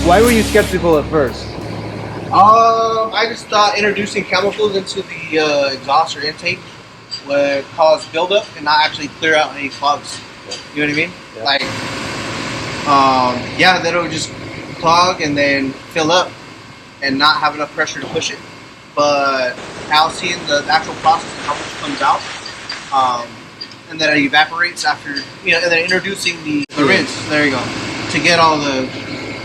Why were you skeptical at first? I just thought introducing chemicals into the exhaust or intake would cause buildup and not actually clear out any clogs. You know what I mean? Yeah. Like, yeah, then it would just clog and then fill up and not have enough pressure to push it. But now seeing the actual process of how much comes out, and then it evaporates after, you know, and then introducing the rinse, there you go, to get all the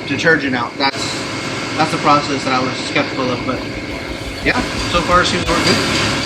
detergent out. That's the process that I was skeptical of, but yeah, so far it seems to work good.